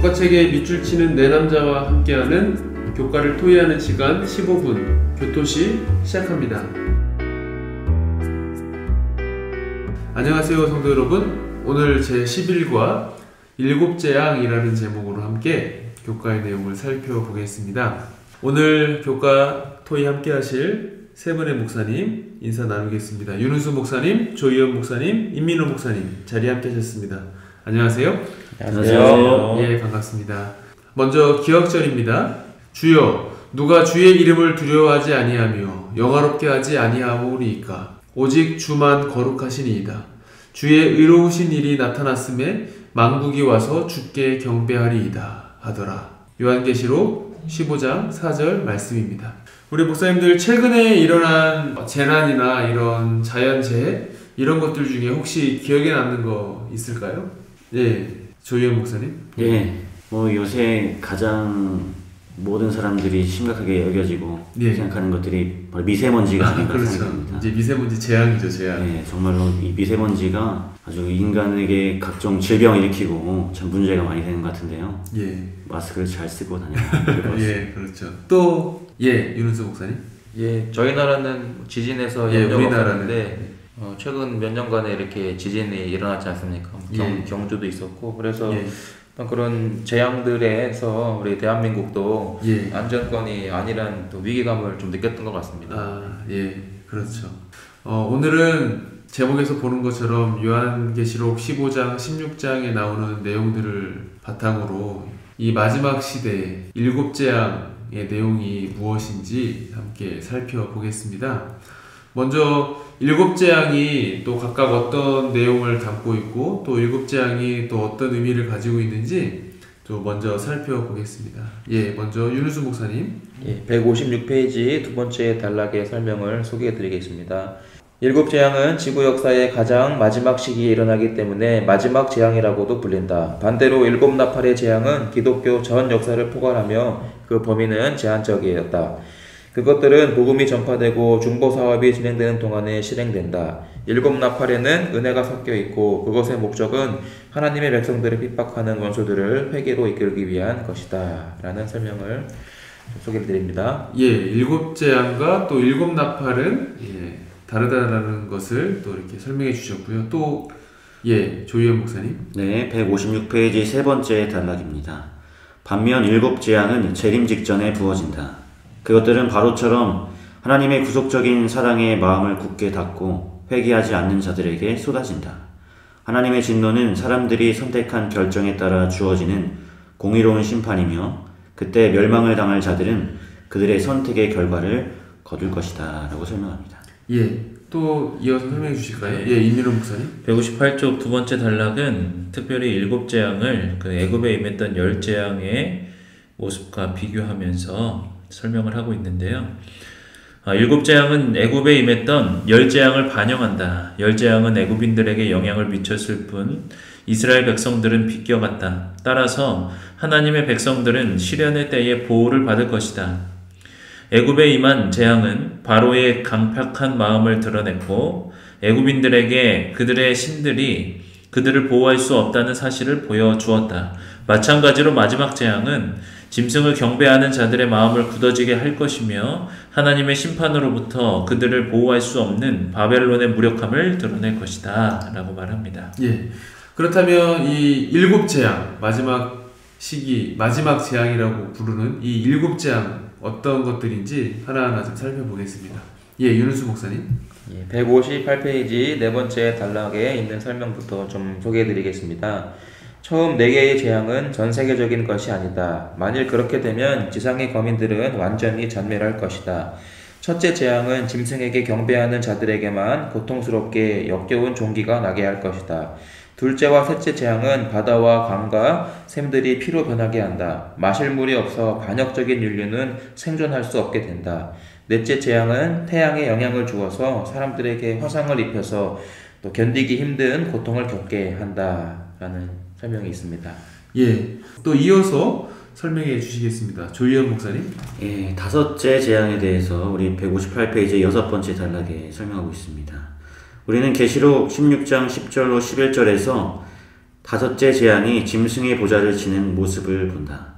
교과책에 밑줄 치는 네 남자와 함께하는 교과를 토의하는 시간 15분 교토시 시작합니다. 안녕하세요 성도 여러분. 오늘 제11과 일곱재앙이라는 제목으로 함께 교과의 내용을 살펴보겠습니다. 오늘 교과 토의 함께 하실 세 분의 목사님 인사 나누겠습니다. 윤은수 목사님, 조희연 목사님, 임민호 목사님 자리에 함께 하셨습니다. 안녕하세요. 안녕하세요. 예, 반갑습니다. 먼저 기억절입니다. 주여, 누가 주의 이름을 두려워하지 아니하며 영화롭게 하지 아니하오리이까. 오직 주만 거룩하시니이다. 주의 의로우신 일이 나타났음에 만국이 와서 주께 경배하리이다 하더라. 요한계시록 15장 4절 말씀입니다. 우리 목사님들 최근에 일어난 재난이나 이런 자연재해 이런 것들 중에 혹시 기억에 남는 거 있을까요? 예, 조희연 목사님. 예, 요새 가장 모든 사람들이 심각하게 여겨지고 생각하는 것들이 바로 미세먼지가 아닌가 생각합니다. 이제 미세먼지 재앙이죠, 재앙. 예, 정말로 이 미세먼지가 아주 인간에게 각종 질병을 일으키고 참 문제가 많이 되는 것 같은데요. 예. 마스크를 잘 쓰고 다녀야 될 것 같습니다. 예, 그렇죠. 또 윤은수 목사님. 예, 저희 나라는 지진에서 염려가 없었는데 최근 몇 년간에 이렇게 지진이 일어나지 않습니까? 경주도 있었고 그래서 그런 재앙들에서 우리 대한민국도 안전권이 아니란 또 위기감을 좀 느꼈던 것 같습니다. 아, 예, 그렇죠. 오늘은 제목에서 보는 것처럼 요한계시록 15장, 16장에 나오는 내용들을 바탕으로 이 마지막 시대의 일곱재앙의 내용이 무엇인지 함께 살펴보겠습니다. 먼저 일곱재앙이 또 각각 어떤 내용을 담고 있고 또 일곱재앙이 또 어떤 의미를 가지고 있는지 또 먼저 살펴보겠습니다. 예, 먼저 윤우수 목사님. 예, 156페이지 두 번째 단락의 설명을 소개해 드리겠습니다. 일곱 재앙은 지구 역사의 가장 마지막 시기에 일어나기 때문에 마지막 재앙이라고도 불린다. 반대로 일곱 나팔의 재앙은 기독교 전 역사를 포괄하며 그 범위는 제한적이었다. 그것들은 복음이 전파되고 중보 사업이 진행되는 동안에 실행된다. 일곱 나팔에는 은혜가 섞여 있고 그것의 목적은 하나님의 백성들을 핍박하는 원수들을 회개로 이끌기 위한 것이다. 라는 설명을 소개해 드립니다. 예, 일곱 재앙과 또 일곱 나팔은 다르다라는 것을 또 이렇게 설명해 주셨고요. 또 조희연 목사님. 네, 156페이지 세 번째 단락입니다. 반면 일곱 재앙은 재림 직전에 부어진다. 그것들은 바로처럼 하나님의 구속적인 사랑의 마음을 굳게 닫고 회개하지 않는 자들에게 쏟아진다. 하나님의 진노는 사람들이 선택한 결정에 따라 주어지는 공의로운 심판이며 그때 멸망을 당할 자들은 그들의 선택의 결과를 거둘 것이다 라고 설명합니다. 예, 또 이어서 설명해 주실까요? 예, 임민호 목사님. 158쪽 두 번째 단락은 특별히 일곱 재앙을 그 애굽에 임했던 열 재앙의 모습과 비교하면서 설명을 하고 있는데요. 일곱 재앙은 애굽에 임했던 열 재앙을 반영한다. 열 재앙은 애굽인들에게 영향을 미쳤을 뿐 이스라엘 백성들은 비껴갔다. 따라서 하나님의 백성들은 시련의 때에 보호를 받을 것이다. 애굽에 임한 재앙은 바로의 강팍한 마음을 드러냈고 애굽인들에게 그들의 신들이 그들을 보호할 수 없다는 사실을 보여주었다. 마찬가지로 마지막 재앙은 짐승을 경배하는 자들의 마음을 굳어지게 할 것이며 하나님의 심판으로부터 그들을 보호할 수 없는 바벨론의 무력함을 드러낼 것이다 라고 말합니다. 예, 그렇다면 이 일곱 재앙, 마지막 시기, 마지막 재앙이라고 부르는 이 일곱 재앙 어떤 것들인지 하나하나 좀 살펴보겠습니다. 예, 윤은수 목사님. 158페이지 네 번째 단락에 있는 설명부터 좀 소개해 드리겠습니다. 처음 4개의 재앙은 전 세계적인 것이 아니다. 만일 그렇게 되면 지상의 거민들은 완전히 전멸할 것이다. 첫째 재앙은 짐승에게 경배하는 자들에게만 고통스럽게 역겨운 종기가 나게 할 것이다. 둘째와 셋째 재앙은 바다와 강과 샘들이 피로 변하게 한다. 마실 물이 없어 반역적인 인류는 생존할 수 없게 된다. 넷째 재앙은 태양에 영향을 주어서 사람들에게 화상을 입혀서 또 견디기 힘든 고통을 겪게 한다. 라는 설명이 있습니다. 예, 또 이어서 설명해 주시겠습니다. 조희연 목사님. 예, 다섯째 재앙에 대해서 우리 158페이지 여섯 번째 단락에 설명하고 있습니다. 우리는 계시록 16장 10절로 11절에서 다섯째 재앙이 짐승의 보좌를 지는 모습을 본다.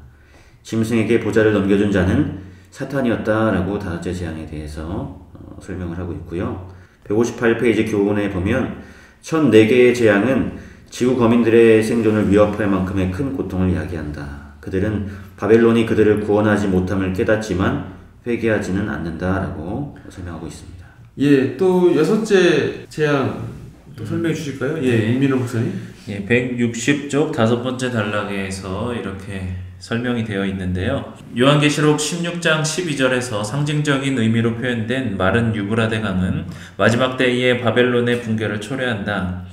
짐승에게 보좌를 넘겨준 자는 사탄이었다라고 다섯째 재앙에 대해서 설명을 하고 있고요. 158페이지 교훈에 보면 첫 4개의 재앙은 지구 거민들의 생존을 위협할 만큼의 큰 고통을 이야기한다. 그들은 바벨론이 그들을 구원하지 못함을 깨닫지만 회개하지는 않는다라고 설명하고 있습니다. 예, 또 6째 재앙 또 설명해 주실까요? 예, 임민호 목사님. 예, 160쪽 5번째 단락에서 이렇게 설명이 되어 있는데요. 요한계시록 16장 12절에서 상징적인 의미로 표현된 마른 유브라데 강은 마지막 때에 바벨론의 붕괴를 초래한다.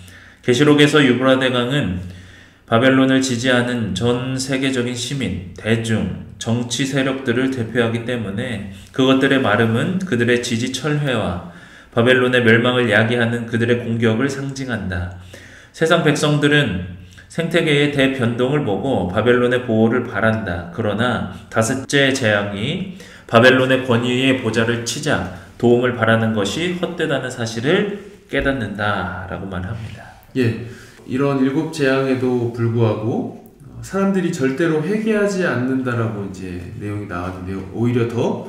계시록에서 유브라데 강은 바벨론을 지지하는 전 세계적인 시민, 대중, 정치 세력들을 대표하기 때문에 그것들의 마름은 그들의 지지 철회와 바벨론의 멸망을 야기하는 그들의 공격을 상징한다. 세상 백성들은 생태계의 대변동을 보고 바벨론의 보호를 바란다. 그러나 다섯째 재앙이 바벨론의 권위의 보좌를 치자 도움을 바라는 것이 헛되다는 사실을 깨닫는다 라고 말합니다. 예, 이런 7 재앙에도 불구하고 사람들이 절대로 회개하지 않는다라고 이제 내용이 나왔는데요. 오히려 더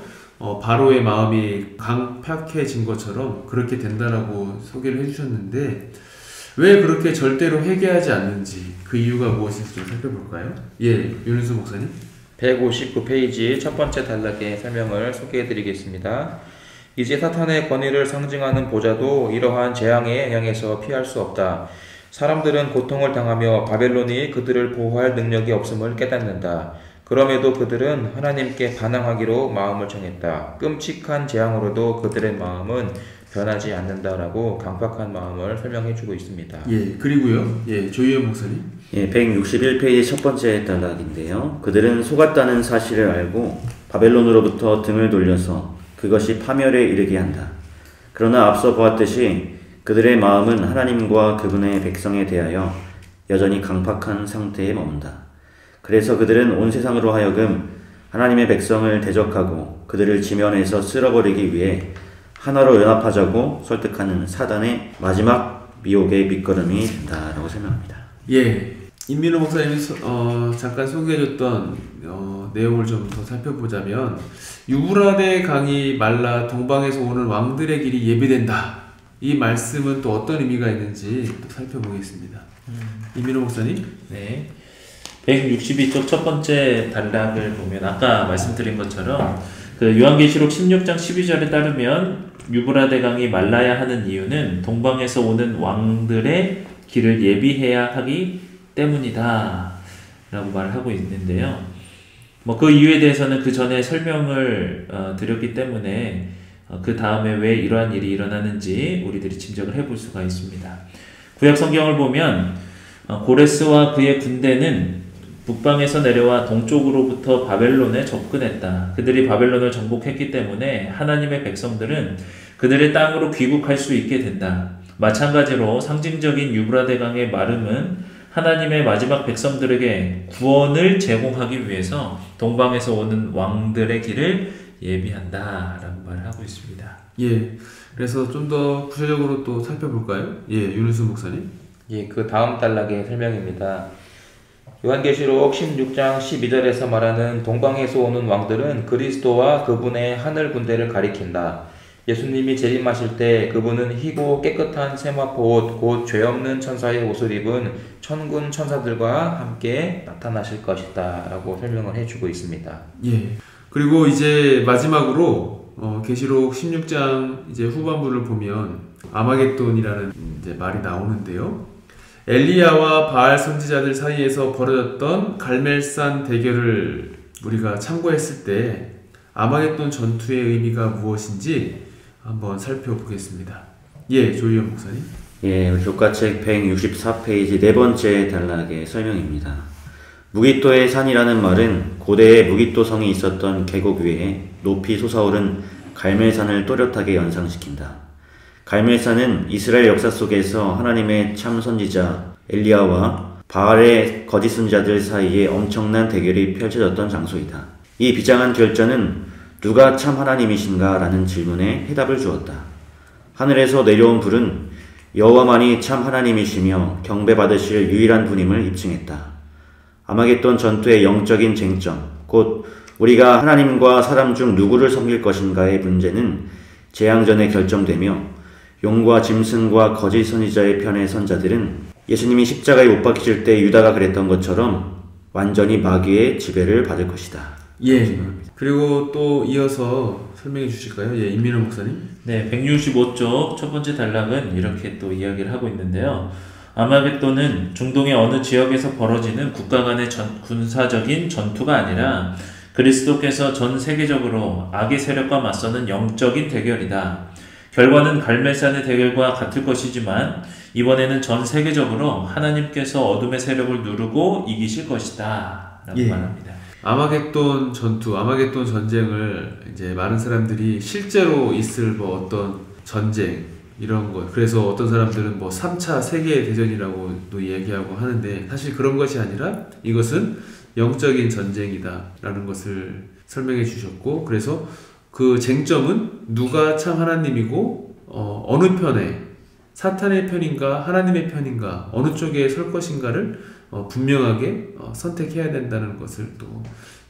바로의 마음이 강팍해진 것처럼 그렇게 된다라고 소개를 해주셨는데 왜 그렇게 절대로 회개하지 않는지 그 이유가 무엇인지 좀 살펴볼까요? 예, 윤은수 목사님. 159페이지 첫 번째 단락의 설명을 소개해드리겠습니다. 이제 사탄의 권위를 상징하는 보좌도 이러한 재앙의 영향에서 피할 수 없다. 사람들은 고통을 당하며 바벨론이 그들을 보호할 능력이 없음을 깨닫는다. 그럼에도 그들은 하나님께 반항하기로 마음을 정했다. 끔찍한 재앙으로도 그들의 마음은 변하지 않는다라고 강팍한 마음을 설명해주고 있습니다. 예, 그리고요. 예, 조희연 목사님. 예, 161페이지 첫 번째 단락인데요. 그들은 속았다는 사실을 알고 바벨론으로부터 등을 돌려서 그것이 파멸에 이르게 한다. 그러나 앞서 보았듯이 그들의 마음은 하나님과 그분의 백성에 대하여 여전히 강팍한 상태에 머문다. 그래서 그들은 온 세상으로 하여금 하나님의 백성을 대적하고 그들을 지면에서 쓸어버리기 위해 하나로 연합하자고 설득하는 사단의 마지막 미혹의 밑거름이 된다라고 설명합니다. 예, 임민호 목사님이 잠깐 소개해줬던 내용을 좀 더 살펴보자면 유브라데 강이 말라 동방에서 오는 왕들의 길이 예비된다. 이 말씀은 또 어떤 의미가 있는지 또 살펴보겠습니다. 임민호 목사님. 네, 162쪽 첫 번째 단락을 보면 아까 말씀드린 것처럼 그 요한계시록 16장 12절에 따르면 유브라데 강이 말라야 하는 이유는 동방에서 오는 왕들의 길을 예비해야 하기 때문이다 라고 말을 하고 있는데요. 그 이유에 대해서는 그 전에 설명을 드렸기 때문에 그 다음에 왜 이러한 일이 일어나는지 우리들이 짐작을 해볼 수가 있습니다. 구약 성경을 보면 고레스와 그의 군대는 북방에서 내려와 동쪽으로부터 바벨론에 접근했다. 그들이 바벨론을 정복했기 때문에 하나님의 백성들은 그들의 땅으로 귀국할 수 있게 된다. 마찬가지로 상징적인 유브라데 강의 마름은 하나님의 마지막 백성들에게 구원을 제공하기 위해서 동방에서 오는 왕들의 길을 예비한다 라고 말을 하고 있습니다. 예, 그래서 좀 더 구체적으로 또 살펴볼까요? 예, 윤은수 목사님. 예, 그 다음 단락의 설명입니다. 요한계시록 16장 12절에서 말하는 동방에서 오는 왕들은 그리스도와 그분의 하늘 군대를 가리킨다. 예수님이 재림하실 때 그분은 희고 깨끗한 세마포 옷, 곧 죄 없는 천사의 옷을 입은 천군 천사들과 함께 나타나실 것이다 라고 설명을 해주고 있습니다. 예, 그리고 이제 마지막으로 계시록 16장 이제 후반부를 보면 아마겟돈이라는 이제 말이 나오는데요. 엘리야와 바알 선지자들 사이에서 벌어졌던 갈멜산 대결을 우리가 참고했을 때 아마겟돈 전투의 의미가 무엇인지 한번 살펴보겠습니다. 예, 조희연 목사님. 예, 교과책 164페이지 네 번째 단락의 설명입니다. 무기토의 산이라는 말은 고대에 무기토 성이 있었던 계곡 위에 높이 솟아오른 갈멜산을 또렷하게 연상시킨다. 갈멜산은 이스라엘 역사 속에서 하나님의 참 선지자 엘리야와 바알의 거짓 선지자들 사이에 엄청난 대결이 펼쳐졌던 장소이다. 이 비장한 결전은 누가 참 하나님이신가? 라는 질문에 해답을 주었다. 하늘에서 내려온 불은 여호와만이 참 하나님이시며 경배받으실 유일한 분임을 입증했다. 아마겟돈 전투의 영적인 쟁점, 곧 우리가 하나님과 사람 중 누구를 섬길 것인가의 문제는 재앙 전에 결정되며 용과 짐승과 거짓 선지자의 편의 선자들은 예수님이 십자가에 못 박히실 때 유다가 그랬던 것처럼 완전히 마귀의 지배를 받을 것이다. 예. 그리고 또 이어서 설명해 주실까요? 예, 임민호 목사님. 네, 165쪽 첫 번째 단락은 이렇게 또 이야기를 하고 있는데요. 아마겟돈은 중동의 어느 지역에서 벌어지는 국가 간의 군사적인 전투가 아니라 그리스도께서 전 세계적으로 악의 세력과 맞서는 영적인 대결이다. 결과는 갈멜산의 대결과 같을 것이지만 이번에는 전 세계적으로 하나님께서 어둠의 세력을 누르고 이기실 것이다 라고 말합니다. 아마겟돈 전투, 아마겟돈 전쟁을 이제 많은 사람들이 실제로 있을 뭐 어떤 전쟁 이런 것, 그래서 어떤 사람들은 뭐 3차 세계대전이라고도 얘기하고 하는데 사실 그런 것이 아니라 이것은 영적인 전쟁이다 라는 것을 설명해 주셨고, 그래서 그 쟁점은 누가 참 하나님이고 어느 편에, 사탄의 편인가 하나님의 편인가 어느 쪽에 설 것인가를 분명하게 선택해야 된다는 것을 또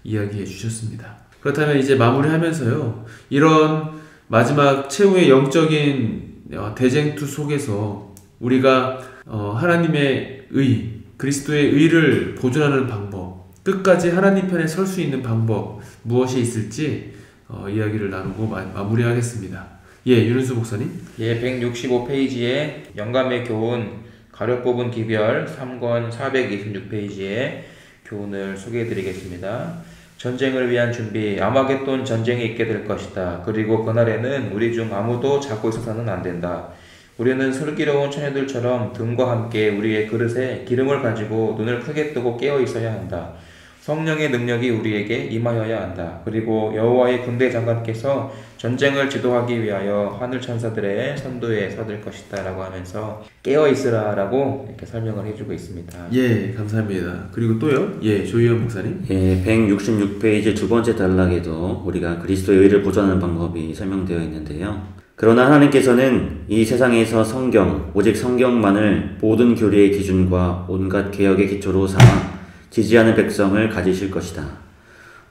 이야기해 주셨습니다. 그렇다면 이제 마무리하면서요, 이런 마지막 최후의 영적인 대쟁투 속에서 우리가 하나님의 의, 그리스도의 의를 보존하는 방법, 끝까지 하나님 편에 설 수 있는 방법 무엇이 있을지 이야기를 나누고 마무리하겠습니다. 예, 윤은수 목사님. 예, 165페이지에 영감의 교훈 가려 뽑은 기별 3권 426페이지에 교훈을 소개해 드리겠습니다. 전쟁을 위한 준비, 아마겟돈 전쟁이 있게 될 것이다. 그리고 그날에는 우리 중 아무도 자고 있어서는 안 된다. 우리는 슬기로운 처녀들처럼 등과 함께 우리의 그릇에 기름을 가지고 눈을 크게 뜨고 깨어 있어야 한다. 성령의 능력이 우리에게 임하여야 한다. 그리고 여호와의 군대 장관께서 전쟁을 지도하기 위하여 하늘 천사들의 선두에 서들 것이다 라고 하면서 깨어 있으라 라고 이렇게 설명을 해주고 있습니다. 예, 감사합니다. 그리고 또요, 예, 조희연 목사님. 예, 166페이지 두 번째 단락에도 우리가 그리스도의 의를 보존하는 방법이 설명되어 있는데요. 그러나 하나님께서는 이 세상에서 성경, 오직 성경만을 모든 교리의 기준과 온갖 개혁의 기초로 삼아 지지하는 백성을 가지실 것이다.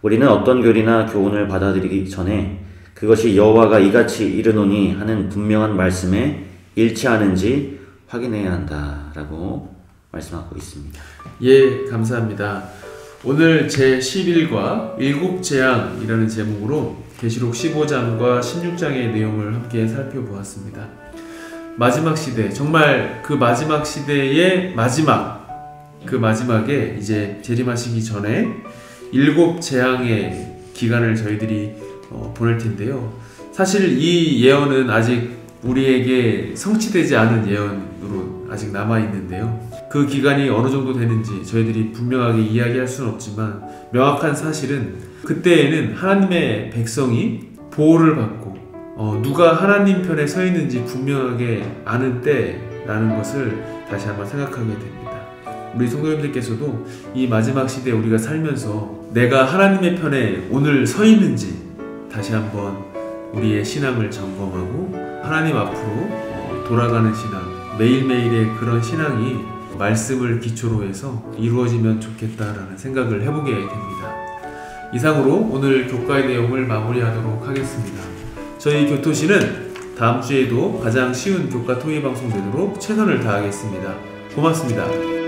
우리는 어떤 교리나 교훈을 받아들이기 전에 그것이 여호와가 이같이 이르노니 하는 분명한 말씀에 일치하는지 확인해야 한다 라고 말씀하고 있습니다. 예, 감사합니다. 오늘 제11과 일곱재앙이라는 제목으로 계시록 15장과 16장의 내용을 함께 살펴보았습니다. 마지막 시대, 정말 그 마지막 시대의 마지막, 그 마지막에 이제 재림하시기 전에 일곱 재앙의 기간을 저희들이 보낼 텐데요. 사실 이 예언은 아직 우리에게 성취되지 않은 예언으로 아직 남아있는데요. 그 기간이 어느 정도 되는지 저희들이 분명하게 이야기할 수는 없지만 명확한 사실은 그때에는 하나님의 백성이 보호를 받고 누가 하나님 편에 서 있는지 분명하게 아는 때라는 것을 다시 한번 생각하게 됩니다. 우리 성도님들께서도 이 마지막 시대에 우리가 살면서 내가 하나님의 편에 오늘 서 있는지 다시 한번 우리의 신앙을 점검하고 하나님 앞으로 돌아가는 신앙, 매일매일의 그런 신앙이 말씀을 기초로 해서 이루어지면 좋겠다라는 생각을 해보게 됩니다. 이상으로 오늘 교과의 내용을 마무리하도록 하겠습니다. 저희 교토시는 다음 주에도 가장 쉬운 교과 토의 방송 되도록 최선을 다하겠습니다. 고맙습니다.